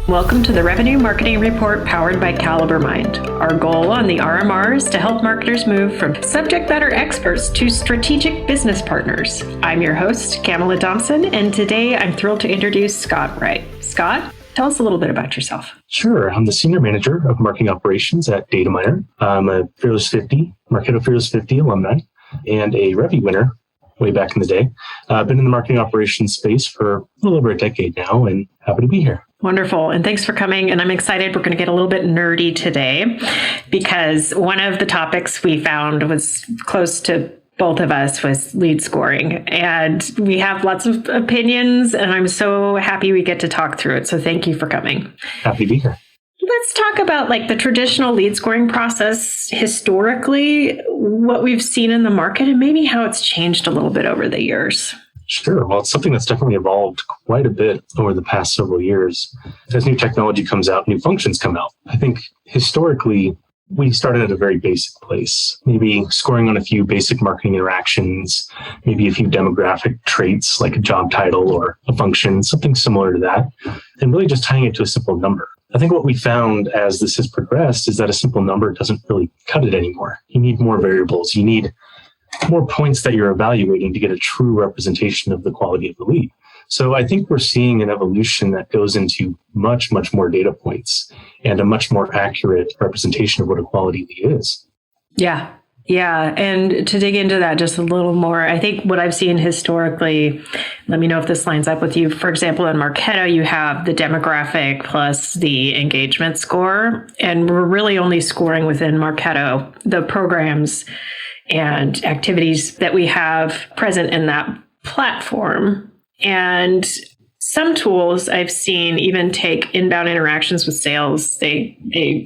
Welcome to the Revenue Marketing Report powered by Caliber Mind. Our goal on the RMR is to help marketers move from subject matter experts to strategic business partners. I'm your host, Camela Thompson, and today I'm thrilled to introduce Scott Wright. Scott, tell us a little bit about yourself. Sure. I'm the Senior Manager of Marketing Operations at Dataminr. I'm a Fearless 50, Marketo Fearless 50 alumni, and a Revy winner way back in the day. I've been in the marketing operations space for a little over a decade now and happy to be here. Wonderful. And thanks for coming. And I'm excited. We're going to get a little bit nerdy today because one of the topics we found was close to both of us was lead scoring. And we have lots of opinions and I'm so happy we get to talk through it. So thank you for coming. Happy to be here. Let's talk about the traditional lead scoring process historically, what we've seen in the market and maybe how it's changed a little bit over the years. Sure. Well, it's something that's definitely evolved quite a bit over the past several years. As new technology comes out, new functions come out. I think historically, we started at a very basic place, maybe scoring on a few basic marketing interactions, maybe a few demographic traits like a job title or a function, something similar to that, and really just tying it to a simple number. I think what we found as this has progressed is that a simple number doesn't really cut it anymore. You need more variables. You need more points that you're evaluating to get a true representation of the quality of the lead. So I think we're seeing an evolution that goes into much, much more data points and a much more accurate representation of what a quality lead is. Yeah. And to dig into that just a little more, I think what I've seen historically, let me know if this lines up with you. For example, in Marketo, you have the demographic plus the engagement score. And we're really only scoring within Marketo the programs and activities that we have present in that platform. And some tools I've seen even take inbound interactions with sales. They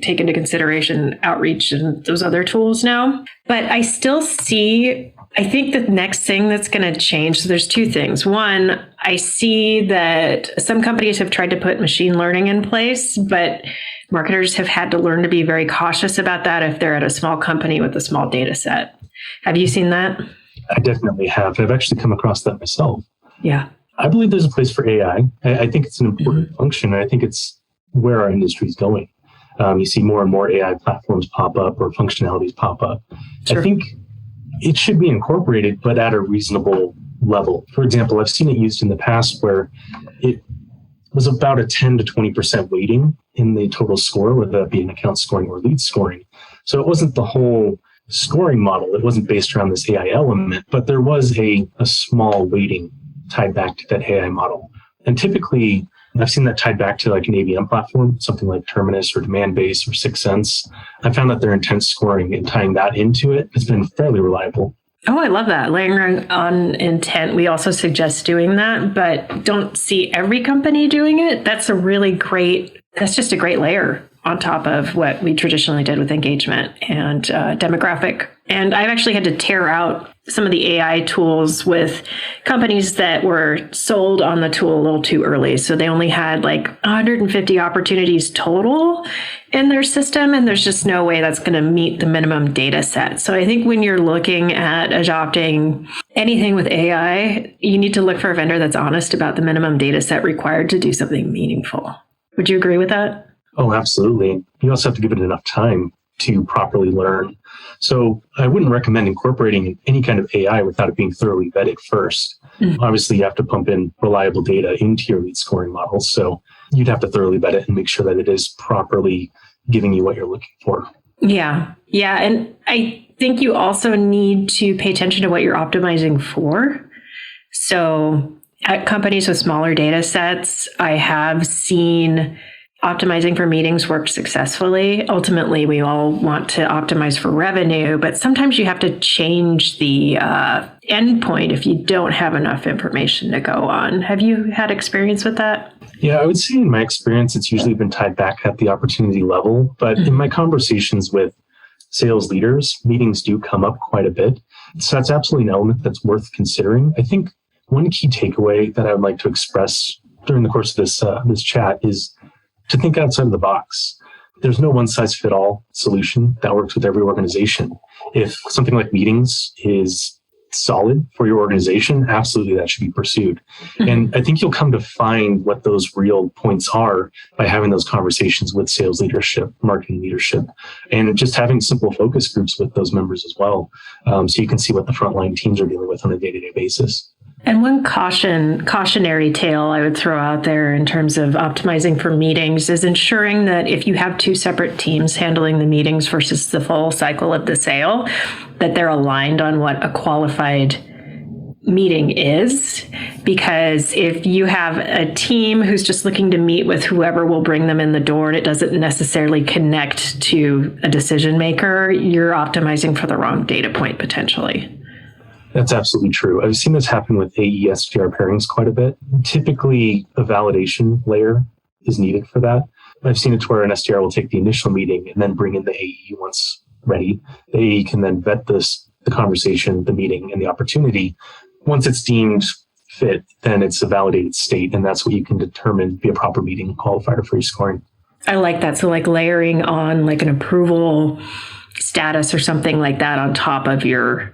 take into consideration outreach and those other tools now. But I still see, I think the next thing that's going to change, so there's two things. One, I see that some companies have tried to put machine learning in place, but marketers have had to learn to be very cautious about that if they're at a small company with a small data set. Have you seen that? I definitely have. I've actually come across that myself. Yeah. I believe there's a place for AI. I think it's an important function. And I think it's where our industry is going. You see more and more AI platforms pop up or functionalities pop up. Sure. I think it should be incorporated, but at a reasonable level. For example, I've seen it used in the past where it was about a 10 to 20% weighting in the total score, whether that be an account scoring or lead scoring. So it wasn't the whole scoring model. It wasn't based around this AI element, but there was a small weighting tied back to that AI model. And typically, I've seen that tied back to like an ABM platform, something like Terminus or Demandbase or 6 Sense. I found that their intent scoring and tying that into it has been fairly reliable. Oh, I love that. Layering on intent. We also suggest doing that, but don't see every company doing it. That's just a great layer on top of what we traditionally did with engagement and demographic. And I've actually had to tear out some of the AI tools with companies that were sold on the tool a little too early. So they only had 150 opportunities total in their system, and there's just no way that's going to meet the minimum data set. So I think when you're looking at adopting anything with AI, you need to look for a vendor that's honest about the minimum data set required to do something meaningful. Would you agree with that? Oh, absolutely. You also have to give it enough time to properly learn. So I wouldn't recommend incorporating any kind of AI without it being thoroughly vetted first. Mm-hmm. Obviously, you have to pump in reliable data into your lead scoring models. So you'd have to thoroughly vet it and make sure that it is properly giving you what you're looking for. Yeah. And I think you also need to pay attention to what you're optimizing for. So at companies with smaller data sets, I have seen optimizing for meetings work successfully. Ultimately, we all want to optimize for revenue, but sometimes you have to change the endpoint if you don't have enough information to go on. Have you had experience with that? Yeah, I would say in my experience, it's usually been tied back at the opportunity level. But in my conversations with sales leaders, meetings do come up quite a bit. So that's absolutely an element that's worth considering. I think one key takeaway that I would like to express during the course of this chat is to think outside of the box. There's no one-size-fit-all solution that works with every organization. If something like meetings is solid for your organization, absolutely that should be pursued. Mm-hmm. And I think you'll come to find what those real points are by having those conversations with sales leadership, marketing leadership, and just having simple focus groups with those members as well. So you can see what the frontline teams are dealing with on a day-to-day basis. And one cautionary tale I would throw out there in terms of optimizing for meetings is ensuring that if you have two separate teams handling the meetings versus the full cycle of the sale, that they're aligned on what a qualified meeting is. Because if you have a team who's just looking to meet with whoever will bring them in the door and it doesn't necessarily connect to a decision maker, you're optimizing for the wrong data point potentially. That's absolutely true. I've seen this happen with AE SDR pairings quite a bit. Typically, a validation layer is needed for that. I've seen it to where an SDR will take the initial meeting and then bring in the AE once ready. The AE can then vet the conversation, the meeting, and the opportunity. Once it's deemed fit, then it's a validated state, and that's what you can determine be a proper meeting qualifier for your scoring. I like that. So like layering on like an approval status or something like that on top of your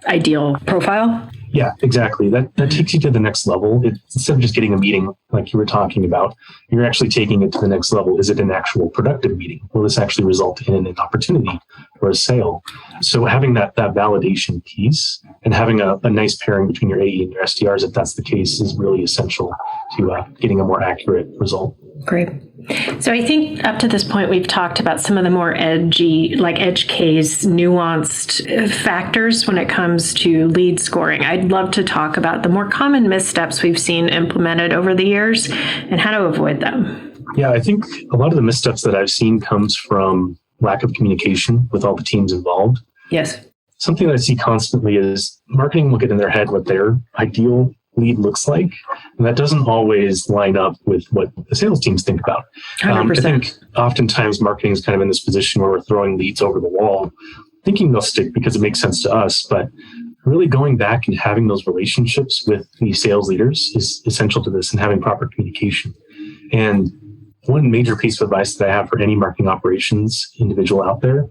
ideal profile. Yeah, exactly. That takes you to the next level. Instead of just getting a meeting like you were talking about, you're actually taking it to the next level. Is it an actual productive meeting? Will this actually result in an opportunity or a sale? So having that validation piece and having a nice pairing between your AE and your SDRs, if that's the case, is really essential to getting a more accurate result. Great. So I think up to this point, we've talked about some of the more edgy, like edge case, nuanced factors when it comes to lead scoring. I'd love to talk about the more common missteps we've seen implemented over the years and how to avoid them. Yeah, I think a lot of the missteps that I've seen comes from lack of communication with all the teams involved. Yes. Something that I see constantly is marketing will get in their head what their ideal lead looks like. And that doesn't always line up with what the sales teams think about. 100%. I think oftentimes marketing is kind of in this position where we're throwing leads over the wall, thinking they'll stick because it makes sense to us. But really going back and having those relationships with the sales leaders is essential to this, and having proper communication. And one major piece of advice that I have for any marketing operations individual out there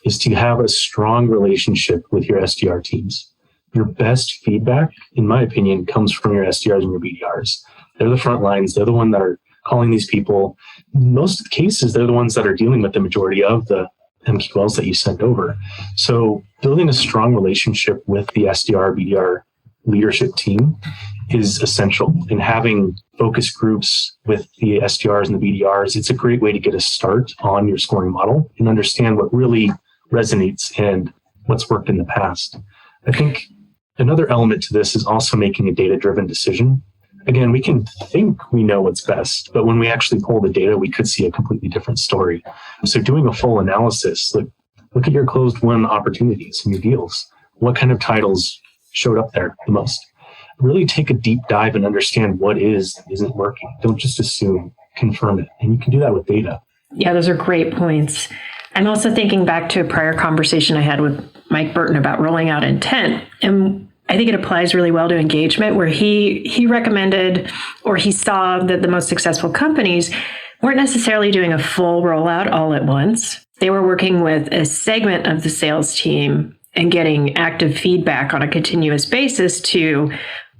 is to have a strong relationship with your SDR teams. Your best feedback, in my opinion, comes from your SDRs and your BDRs. They're the front lines. They're the one that are calling these people. In most of the cases, they're the ones that are dealing with the majority of the MQLs that you send over. So building a strong relationship with the SDR, BDR leadership team is essential. And having focus groups with the SDRs and the BDRs, it's a great way to get a start on your scoring model and understand what really resonates and what's worked in the past. I think another element to this is also making a data-driven decision. Again, we can think we know what's best, but when we actually pull the data, we could see a completely different story. So doing a full analysis, look at your closed-won opportunities and your deals. What kind of titles showed up there the most? Really take a deep dive and understand what isn't working. Don't just assume, confirm it. And you can do that with data. Yeah, those are great points. I'm also thinking back to a prior conversation I had with Mike Burton about rolling out intent. And I think it applies really well to engagement, where he recommended, or he saw that the most successful companies weren't necessarily doing a full rollout all at once. They were working with a segment of the sales team and getting active feedback on a continuous basis to,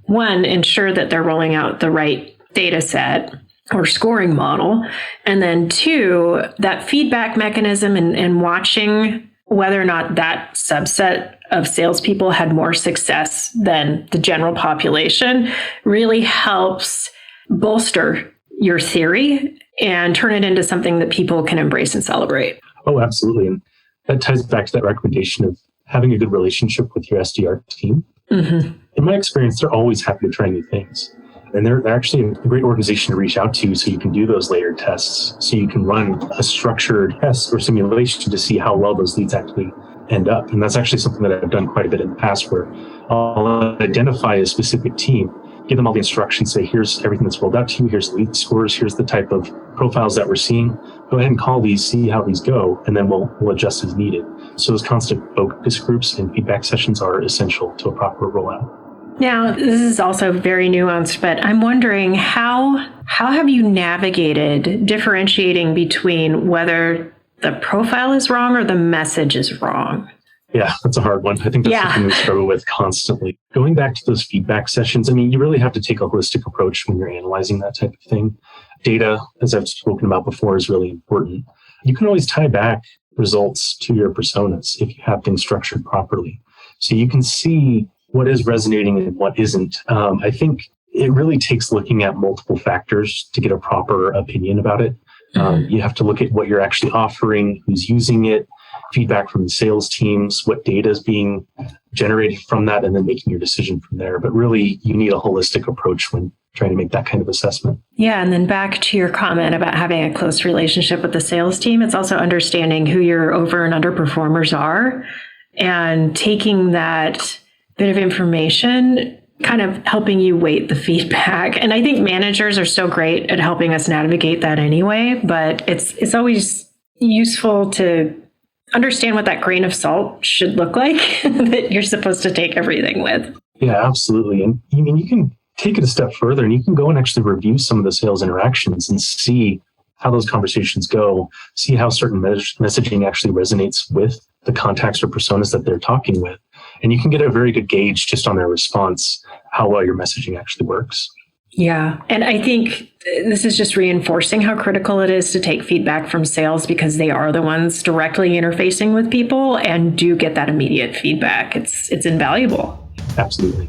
one, ensure that they're rolling out the right data set or scoring model. And then two, that feedback mechanism and watching whether or not that subset of salespeople had more success than the general population really helps bolster your theory and turn it into something that people can embrace and celebrate. Oh, absolutely. And that ties back to that recommendation of having a good relationship with your SDR team. Mm-hmm. In my experience, they're always happy to try new things. And they're actually a great organization to reach out to, so you can do those layered tests, so you can run a structured test or simulation to see how well those leads actually end up. And that's actually something that I've done quite a bit in the past, where I'll identify a specific team, give them all the instructions, say, here's everything that's rolled out to you, here's the lead scores, here's the type of profiles that we're seeing. Go ahead and call these, see how these go, and then we'll adjust as needed. So those constant focus groups and feedback sessions are essential to a proper rollout. Now, this is also very nuanced, but I'm wondering how have you navigated differentiating between whether the profile is wrong or the message is wrong? Yeah, that's a hard one. I think that's something we struggle with constantly. Going back to those feedback sessions, I mean, you really have to take a holistic approach when you're analyzing that type of thing. Data, as I've spoken about before, is really important. You can always tie back results to your personas if you have things structured properly. So you can see what is resonating and what isn't. I think it really takes looking at multiple factors to get a proper opinion about it. You have to look at what you're actually offering, who's using it, feedback from the sales teams, what data is being generated from that, and then making your decision from there. But really, you need a holistic approach when trying to make that kind of assessment. Yeah. And then back to your comment about having a close relationship with the sales team, it's also understanding who your over and underperformers are and taking that bit of information, kind of helping you weight the feedback. And I think managers are so great at helping us navigate that anyway, but it's always useful to understand what that grain of salt should look like that you're supposed to take everything with. Yeah, absolutely. And I mean, you can take it a step further and you can go and actually review some of the sales interactions and see how those conversations go, see how certain messaging actually resonates with the contacts or personas that they're talking with. And you can get a very good gauge just on their response, how well your messaging actually works. Yeah. And I think this is just reinforcing how critical it is to take feedback from sales because they are the ones directly interfacing with people and do get that immediate feedback. It's invaluable. Absolutely.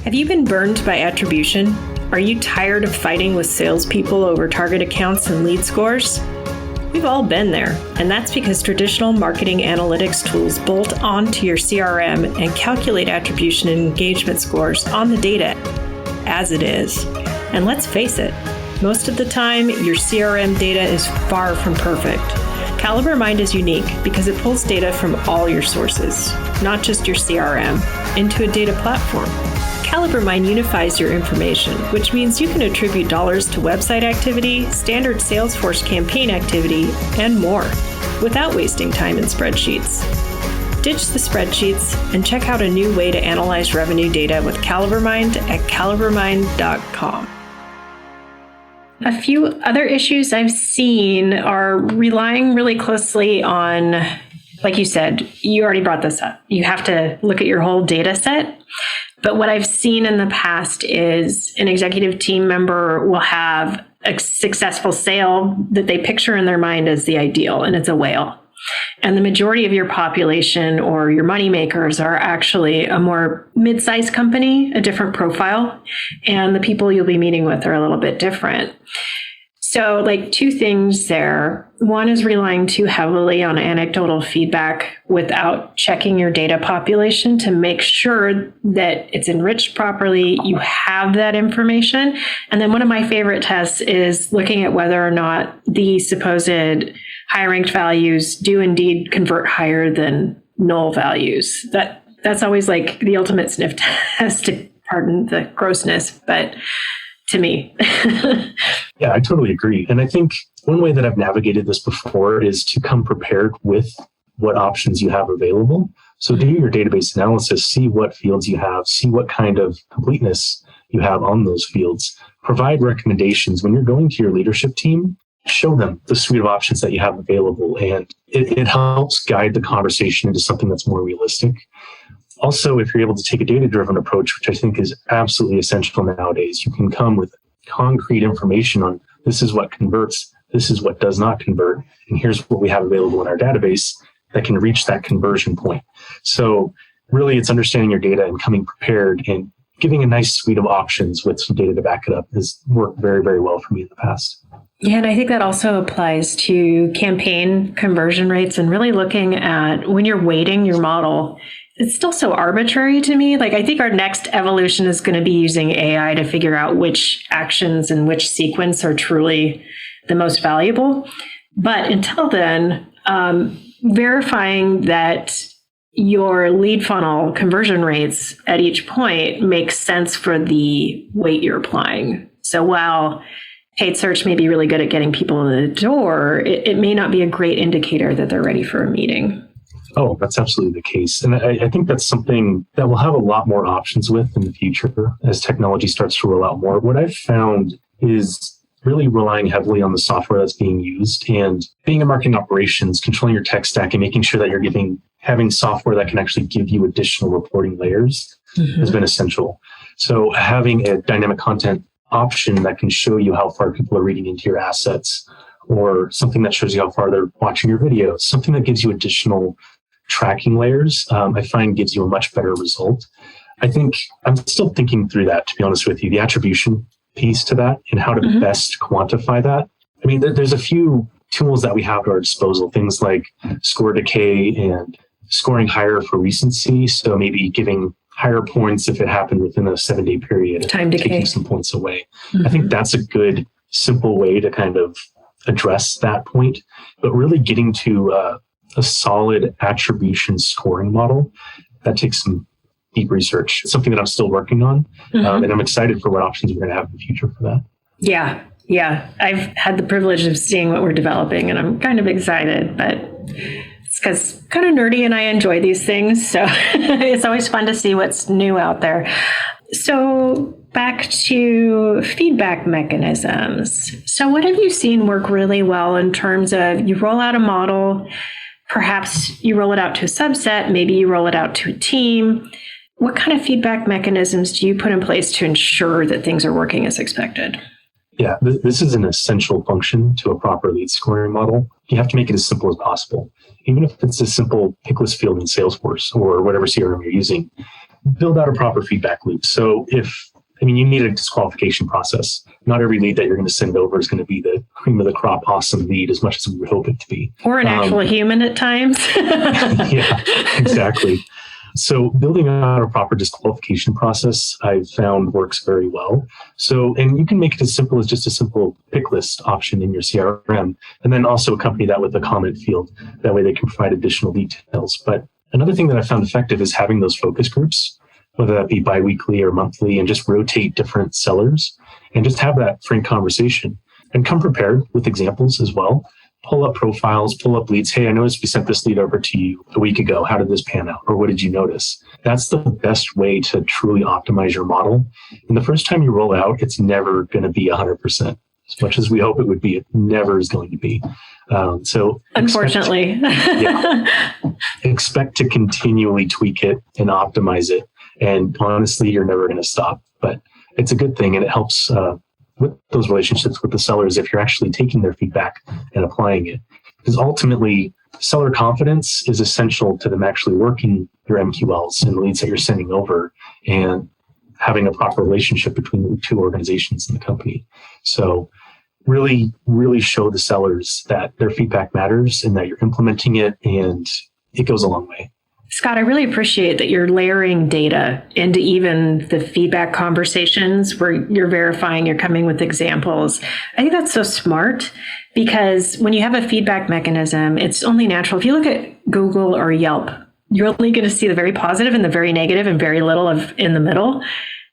Have you been burned by attribution? Are you tired of fighting with salespeople over target accounts and lead scores? We've all been there, and that's because traditional marketing analytics tools bolt onto your CRM and calculate attribution and engagement scores on the data as it is. And let's face it, most of the time, your CRM data is far from perfect. CaliberMind is unique because it pulls data from all your sources, not just your CRM, into a data platform. CaliberMind unifies your information, which means you can attribute dollars to website activity, standard Salesforce campaign activity, and more, without wasting time in spreadsheets. Ditch the spreadsheets and check out a new way to analyze revenue data with CaliberMind at calibermind.com. A few other issues I've seen are relying really closely on, like you said, you already brought this up. You have to look at your whole data set. But what I've seen in the past is an executive team member will have a successful sale that they picture in their mind as the ideal, and it's a whale. And the majority of your population or your money makers are actually a more mid-sized company, a different profile, and the people you'll be meeting with are a little bit different. So like two things there. One is relying too heavily on anecdotal feedback without checking your data population to make sure that it's enriched properly, you have that information. And then one of my favorite tests is looking at whether or not the supposed high ranked values do indeed convert higher than null values. That's always like the ultimate sniff test, to pardon the grossness, but to me. Yeah, I totally agree. And I think one way that I've navigated this before is to come prepared with what options you have available. So do your database analysis, see what fields you have, see what kind of completeness you have on those fields. Provide recommendations. When you're going to your leadership team, show them the suite of options that you have available. And it helps guide the conversation into something that's more realistic. Also, if you're able to take a data-driven approach, which I think is absolutely essential nowadays, you can come with concrete information on this is what converts, this is what does not convert, and here's what we have available in our database that can reach that conversion point. So really, it's understanding your data and coming prepared and giving a nice suite of options with some data to back it up has worked very, very well for me in the past. Yeah, and I think that also applies to campaign conversion rates and really looking at when you're weighting your model. It's still so arbitrary to me. Like, I think our next evolution is going to be using AI to figure out which actions and which sequence are truly the most valuable. But until then, verifying that your lead funnel conversion rates at each point makes sense for the weight you're applying. So while paid search may be really good at getting people in the door, it may not be a great indicator that they're ready for a meeting. Oh, that's absolutely the case. And I think that's something that we'll have a lot more options with in the future as technology starts to roll out more. What I've found is really relying heavily on the software that's being used, and being in marketing operations, controlling your tech stack and making sure that you're having software that can actually give you additional reporting layers has been essential. So having a dynamic content option that can show you how far people are reading into your assets, or something that shows you how far they're watching your videos, something that gives you additional tracking layers, I find gives you a much better result. I think I'm still thinking through that, to be honest with you, the attribution piece to that and how to best quantify that. I mean, there's a few tools that we have at our disposal, things like score decay and scoring higher for recency. So maybe giving higher points if it happened within a 7-day period, time decay, taking some points away. I think that's a good, simple way to kind of address that point, but really getting to a solid attribution scoring model, that takes some deep research. It's something that I'm still working on, and I'm excited for what options we're going to have in the future for that. Yeah. I've had the privilege of seeing what we're developing, and I'm kind of excited, but it's because kind of nerdy and I enjoy these things. So it's always fun to see what's new out there. So back to feedback mechanisms. So what have you seen work really well in terms of you roll out a model, perhaps you roll it out to a subset, maybe you roll it out to a team. What kind of feedback mechanisms do you put in place to ensure that things are working as expected? Yeah, this is an essential function to a proper lead scoring model. You have to make it as simple as possible. Even if it's a simple pick list field in Salesforce or whatever CRM you're using, build out a proper feedback loop. So you need a disqualification process. Not every lead that you're going to send over is going to be the cream of the crop, awesome lead as much as we would hope it to be. Or an actual human at times. Yeah, exactly. So building out a proper disqualification process, I've found works very well. So, and you can make it as simple as just a simple pick list option in your CRM, and then also accompany that with a comment field. That way they can provide additional details. But another thing that I found effective is having those focus groups, whether that be biweekly or monthly, and just rotate different sellers and just have that frank conversation and come prepared with examples as well. Pull up profiles, pull up leads. Hey, I noticed we sent this lead over to you a week ago. How did this pan out? Or what did you notice? That's the best way to truly optimize your model. And the first time you roll out, it's never going to be 100%. As much as we hope it would be, it never is going to be. So unfortunately, expect to continually tweak it and optimize it. And honestly, you're never going to stop. But it's a good thing, and it helps with those relationships with the sellers if you're actually taking their feedback and applying it. Because ultimately, seller confidence is essential to them actually working your MQLs and the leads that you're sending over and having a proper relationship between the two organizations in the company. So really, really show the sellers that their feedback matters and that you're implementing it, and it goes a long way. Scott, I really appreciate that you're layering data into even the feedback conversations where you're verifying, you're coming with examples. I think that's so smart, because when you have a feedback mechanism, it's only natural. If you look at Google or Yelp, you're only going to see the very positive and the very negative and very little of in the middle.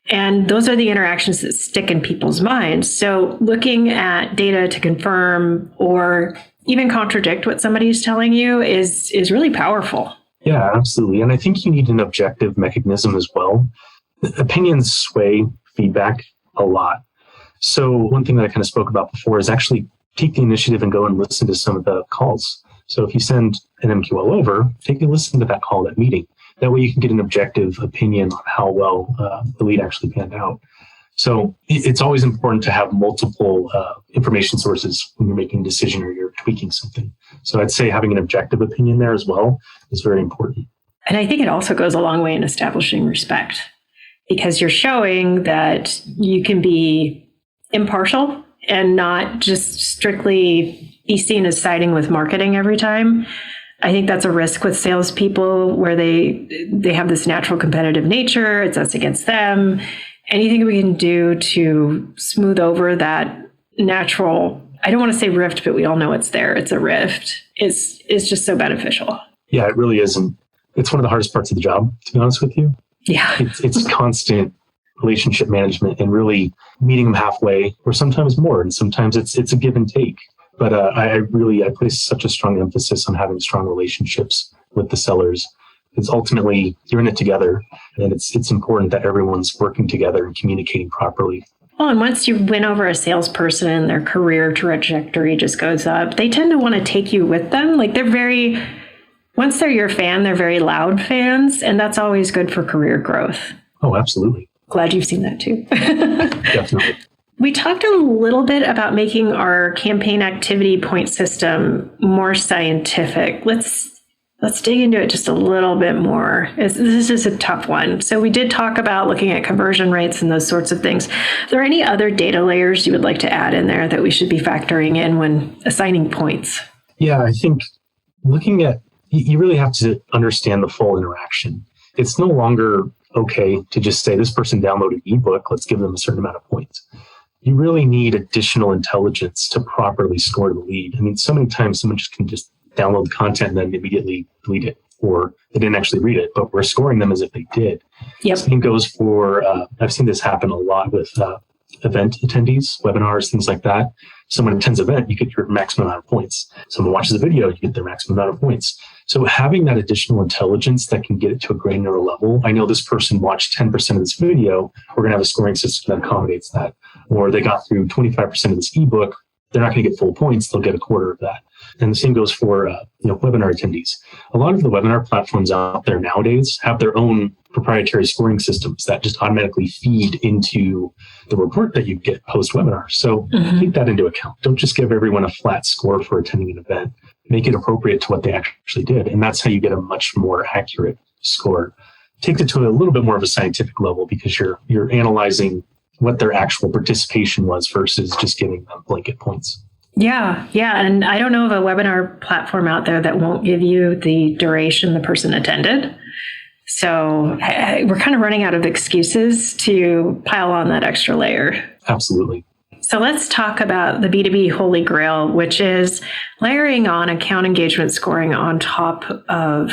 And those are the interactions that stick in people's minds. So looking at data to confirm or even contradict what somebody's telling you is really powerful. Yeah, absolutely. And I think you need an objective mechanism as well. Opinions sway feedback a lot. So one thing that I kind of spoke about before is actually take the initiative and go and listen to some of the calls. So if you send an MQL over, take a listen to that call, that meeting. That way you can get an objective opinion on how well the lead actually panned out. So it's always important to have multiple information sources when you're making a decision or you're tweaking something. So I'd say having an objective opinion there as well is very important. And I think it also goes a long way in establishing respect, because you're showing that you can be impartial and not just strictly be seen as siding with marketing every time. I think that's a risk with salespeople where they have this natural competitive nature. It's us against them. Anything we can do to smooth over that natural, I don't want to say rift, but we all know it's there. It's a rift. Is just so beneficial. Yeah, it really is. And it's one of the hardest parts of the job, to be honest with you. Yeah. It's constant relationship management and really meeting them halfway, or sometimes more. And sometimes it's a give and take. But I place such a strong emphasis on having strong relationships with the sellers. Because ultimately, you're in it together, and it's important that everyone's working together and communicating properly. Well, and once you win over a salesperson and their career trajectory just goes up, they tend to want to take you with them. Like once they're your fan, they're very loud fans, and that's always good for career growth. Oh, absolutely. Glad you've seen that too. Definitely. We talked a little bit about making our campaign activity point system more scientific. Let's dig into it just a little bit more. This is a tough one. So we did talk about looking at conversion rates and those sorts of things. Are there any other data layers you would like to add in there that we should be factoring in when assigning points? Yeah, I think looking at, you really have to understand the full interaction. It's no longer okay to just say this person downloaded an ebook, let's give them a certain amount of points. You really need additional intelligence to properly score the lead. I mean, so many times someone can just download the content and then immediately delete it, or they didn't actually read it, but we're scoring them as if they did. Yep. Same goes for, I've seen this happen a lot with event attendees, webinars, things like that. Someone attends an event, you get your maximum amount of points. Someone watches a video, you get their maximum amount of points. So having that additional intelligence that can get it to a granular level, I know this person watched 10% of this video, we're going to have a scoring system that accommodates that. Or they got through 25% of this ebook, they're not going to get full points, they'll get a quarter of that. And the same goes for webinar attendees. A lot of the webinar platforms out there nowadays have their own proprietary scoring systems that just automatically feed into the report that you get post-webinar. So take that into account. Don't just give everyone a flat score for attending an event. Make it appropriate to what they actually did. And that's how you get a much more accurate score. Take it to a little bit more of a scientific level because you're analyzing what their actual participation was versus just giving them blanket points. Yeah. And I don't know of a webinar platform out there that won't give you the duration the person attended. So we're kind of running out of excuses to pile on that extra layer. Absolutely. So let's talk about the B2B Holy Grail, which is layering on account engagement scoring on top of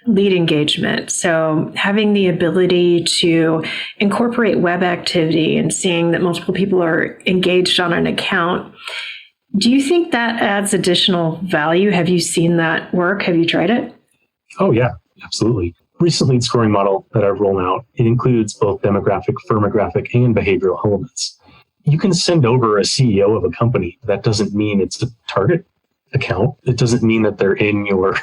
lead engagement. So having the ability to incorporate web activity and seeing that multiple people are engaged on an account. Do you think that adds additional value? Have you seen that work? Have you tried it? Oh, yeah, absolutely. Recent lead scoring model that I've rolled out, it includes both demographic, firmographic, and behavioral elements. You can send over a CEO of a company. That doesn't mean it's a target account. It doesn't mean that they're in your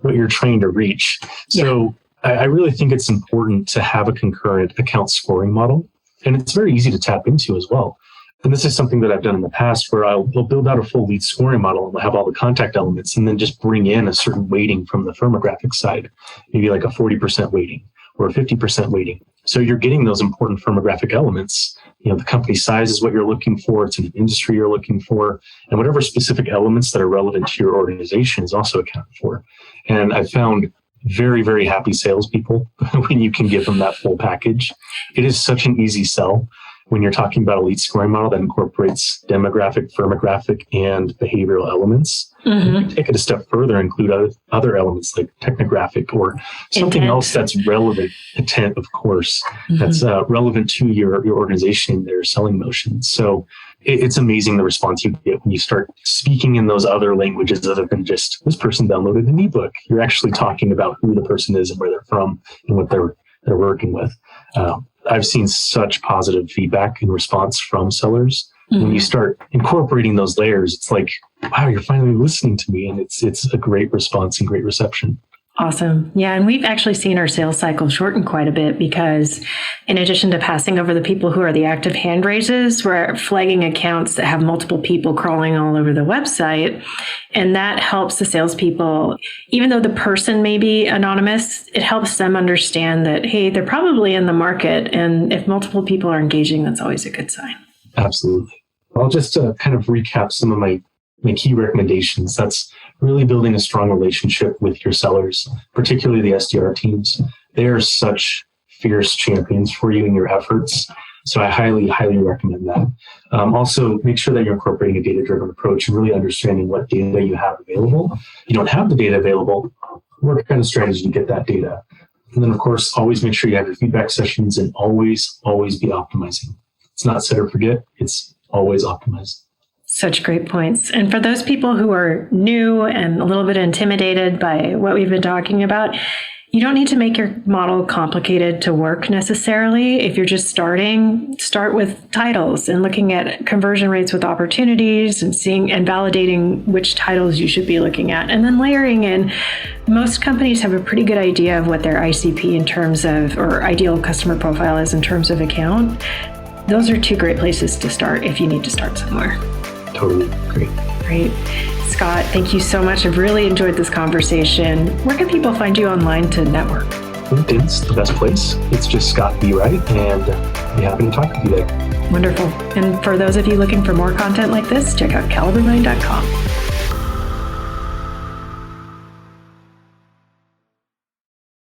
what you're trying to reach. So I really think it's important to have a concurrent account scoring model. And it's very easy to tap into as well. And this is something that I've done in the past where we'll build out a full lead scoring model and we'll have all the contact elements and then just bring in a certain weighting from the firmographic side, maybe like a 40% weighting or a 50% weighting. So you're getting those important firmographic elements. You know, the company size is what you're looking for. It's an industry you're looking for. And whatever specific elements that are relevant to your organization is also accounted for. And I found very, very happy salespeople when you can give them that full package. It is such an easy sell when you're talking about a lead scoring model that incorporates demographic, firmographic, and behavioral elements. Take it a step further, include other elements like technographic or something else that's relevant, intent, of course, that's relevant to your organization, their selling motion. So it's amazing the response you get when you start speaking in those other languages other than just this person downloaded an ebook. You're actually talking about who the person is and where they're from and what they're working with. I've seen such positive feedback and response from sellers. When you start incorporating those layers, it's like, wow, you're finally listening to me. And it's a great response and great reception. Awesome. Yeah. And we've actually seen our sales cycle shorten quite a bit because in addition to passing over the people who are the active hand raises, we're flagging accounts that have multiple people crawling all over the website. And that helps the salespeople, even though the person may be anonymous, it helps them understand that, hey, they're probably in the market. And if multiple people are engaging, that's always a good sign. Absolutely. I'll just kind of recap some of my key recommendations. That's really building a strong relationship with your sellers, particularly the SDR teams. They are such fierce champions for you in your efforts. So I highly, highly recommend that. Also, make sure that you're incorporating a data-driven approach and really understanding what data you have available. If you don't have the data available, what kind of strategy to get that data? And then, of course, always make sure you have your feedback sessions and always, always be optimizing. It's not set or forget. It's always optimized. Such great points. And for those people who are new and a little bit intimidated by what we've been talking about, You don't need to make your model complicated to work necessarily. If you're just starting, start with titles and looking at conversion rates with opportunities and seeing and validating which titles you should be looking at. And then layering in, most companies have a pretty good idea of what their ICP in terms of, or ideal customer profile is in terms of account. Those are two great places to start if you need to start somewhere. Totally great. Great. Scott, thank you so much. I've really enjoyed this conversation. Where can people find you online to network? LinkedIn's the best place. It's just Scott B. Wright, and I'd be happy to talk with you there. Wonderful. And for those of you looking for more content like this, check out calibermind.com.